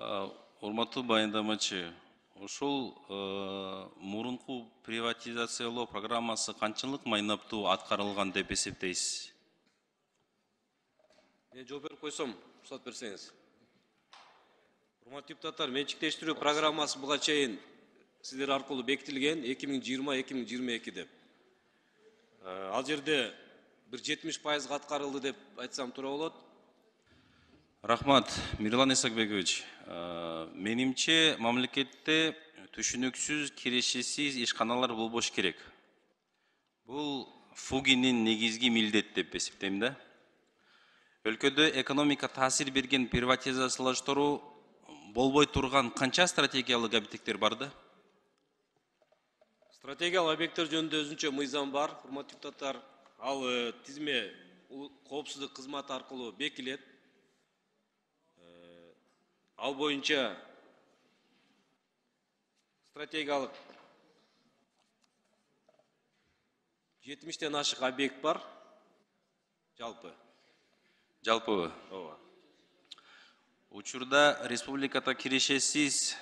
Урматтуу баяндамачы, ошол мурунку приватизациялоо программасы канчалык майнаптуу аткарылган деп эсептейсиз? Мен жооп берип койсом, уруксат берсеңиз. Урматтуу депутаттар, менчиктештирүү программасы буга чейин сиздер аркылуу бекитилген 2020-2022 деп. Ал жерде бир 70% аткарылды деп айтсам туура болот. Рахмат, Мирлан Исакбекович. Менимче мамлекетте түшүнүксүз, кирешесиз ишканалар болбош керек. Бул ФУГИнин негизги милдет деп эсептейм да. Өлкөдө экономика таасир берген приватизациялаштыруу болбой турган канча стратегиялык объекттер бар да? Стратегиялык объекттер жөнүндө өзүнчө мыйзам бар. Урматтуу депутаттар, ал тизме коопсуздук кызматы аркылуу бекилет. Ал боюнча стратегиялык 70-тен ашык объект бар. Жалпы. Жалпы. Ооба. Учурда республикада кирешесиз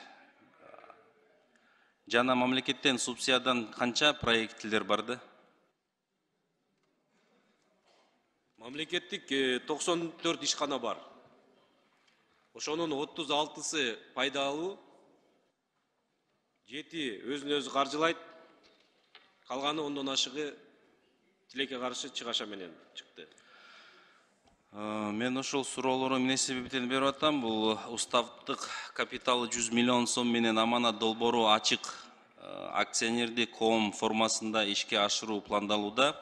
жана мамлекеттен субсидиядан канча проекттер бар да? Мамлекеттик 94 ишкана бар. Ошонун 36-сы пайдалуу, 7 өзүн өзү каржылайт, калганы ондон ашыгы тилекке каршы чыгаша менен чыкты. Мен ошол суроолордун эмне себептен берип атам? Бул уставдык капиталы 100 миллион сом менен аманат долбоору ачык акционердик коом формасында ишке ашыруу пландалууда.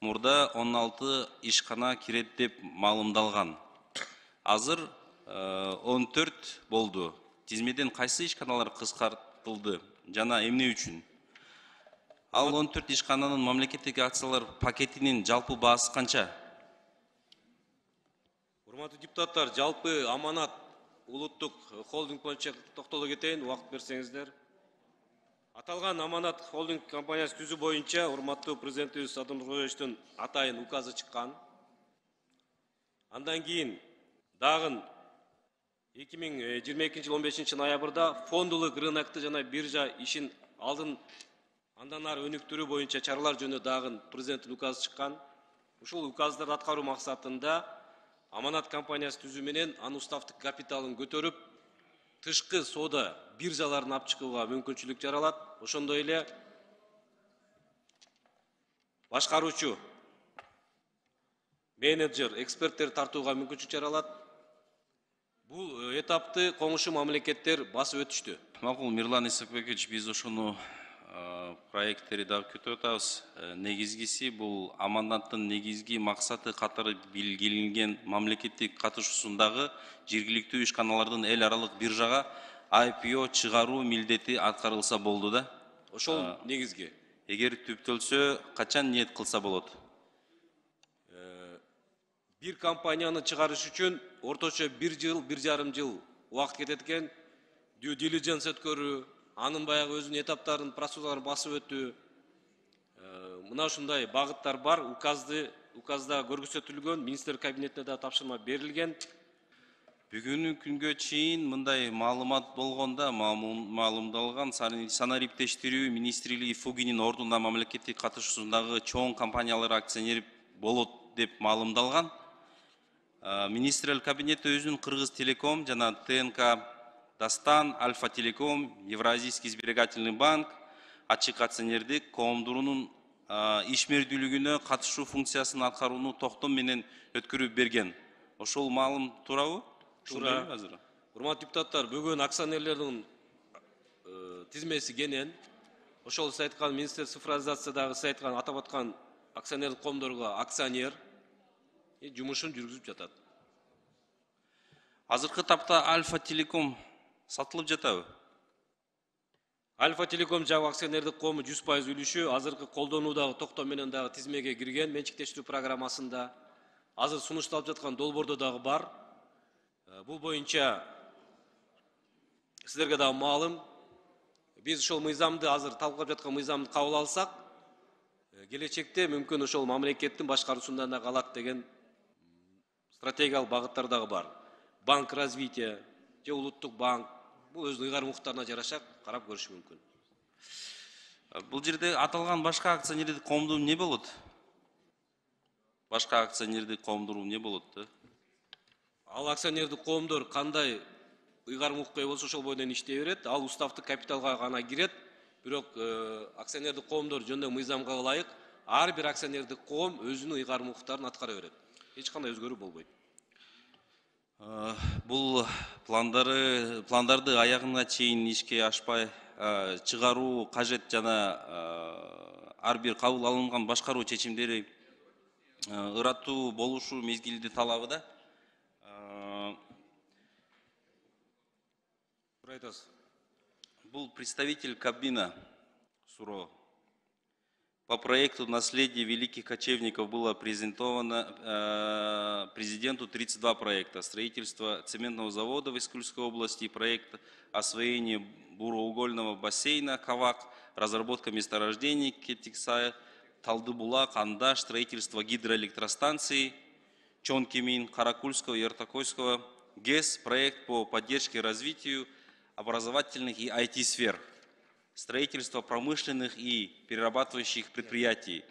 Мурда 16 ишкана кирет деп маалымдалган. Азыр 14 болду. Тизмеден кайсы ишканалар кыскартылды жана эмне үчүн? Ал 14 ишкананын мамлекеттик акциялар пакетинин жалпы баасы канча? Урматтуу депутаттар, жалпы аманат улуттук холдинг боюнча токтоло кетейин, убакыт берсеңиздер. Аталган аманат холдинг компаниясы түзүү боюнча урматтуу президентибиз Садыр Нуркуловичтин атайын указы чыккан. Андан кийин дагы 2022 жыл 15 ноябрда фондулук рынокты жана биржа ишин андан ары өнүктүрүү боюнча чаралар жөнүндө дагы президенттин указы чыккан. Ушул указдарды аткаруу максатында аманат компаниясы түзүү менен анын уставдык капиталын көтөрүп, тышкы соода биржаларын алып чыгууга мүмкүнчүлүк жаралат. Ошондой эле башкаруучу менеджер, эксперттер тартууга мүмкүнчүлүк жаралат. Бул этапты коңшу мамлекеттер басып өтүштү. Макул, Мирлан Исакбекович, биз ошону проекттери дагы күтүп атабыз. Негизгиси бул аманаттын негизги максаты катары белгиленген мамлекеттик катышуусундагы жергиликтүү ишканалардын эл аралык биржага IPO чыгаруу милдети аткарылса болду да. Ошол негизги. Эгер түптөлсө, качан ниет кылса болот? Бир компанияны чыгарыш үчүн орточо 1 жыл, 1,5 жыл убакыт кетет экен. Due diligence өткөрүү, анын баягы өзүнүн этаптарын, процедураларын басып өтүү. Мына ушундай багыттар бар. Указда көрсөтүлгөн, министр кабинетине да тапшырма берилген. Бүгүнкү күнгө чейин мындай маалымат болгондо, маалымдалган санариптештирүү министрлиги ФУГИнин ордуна мамлекеттик катышуусундагы чоң компаниялар акционер болот деп маалымдалган. Министрлер кабинети өзүнүн Кыргыз Телеком жана ТНК Дастан, Альфа Телеком, Евразийский сберегательный банк, ачык акционердик коомдорунун ишмердүүлүгүнө катышуу функциясын аткарууну токтом менен өткөрүп берген. Ошол маалым туурабы? Туура. Урматтуу депутаттар, бүгүн акционерлердин тизмеси кенен. Ошол сиз айткан министр цифровизациядагы сиз айткан атап аткан акционерлик коомдорго акционер жумушун жүргүзүп жатат. Азыркы тапта Альфа Телеком сатылып жатабы? Альфа Телеком жагы акционердик коому 100% үлүшү азыркы колдонуудагы токтом менен дагы тизмеге кирген менчиктештирүү программасында. Азыр сунушталып жаткан долбоордо дагы бар. Бул боюнча сиздерге дагы маалым. Биз ошол мыйзамды азыр талкуулап жаткан мыйзамды кабыл алсак, келечекте мүмкүн ошол мамлекеттин башкаруусунда калат деген стратегиялык багыттар дагы бар. Банк развития, же улуттук банк бул өзүнүн ыйгарым укуктарына жараша карап көрүшү мүмкүн. Бул жерде аталган башка акционердик коомдуу эмне болот? Башка акционердик коомдуу эмне болот да? Ал акционердик коомдор кандай ыйгарым укукка ээ болсо ошол боюнан иштей берет. Ал уставдык капиталга гана кирет. Бирок акционердик коомдор жөнүндө мыйзамга ылайык ар бир акционердик коом өзүнүн ыйгарым укуктарын аткара берет. Эч кандай өзгөрүү болбойт. Бул пландарды аягына чейин ишке ашпай чыгаруу кажет жана ар бир кабыл алынган башкаруу чечимдери ыраттуу болушу мезгилди талабы да. Был представитель Кабмина суроо. По проекту «Наследие великих кочевников» было презентовано президенту 32 проекта. Строительство цементного завода в Искульской области, проект освоения буроугольного бассейна Кавак, разработка месторождений Кетиксай, Талдыбулак, Андаш, строительство гидроэлектростанции Чонкимин, Каракульского и Артакойского, ГЭС, проект по поддержке и развитию образовательных и IT-сфер, строительство промышленных и перерабатывающих предприятий,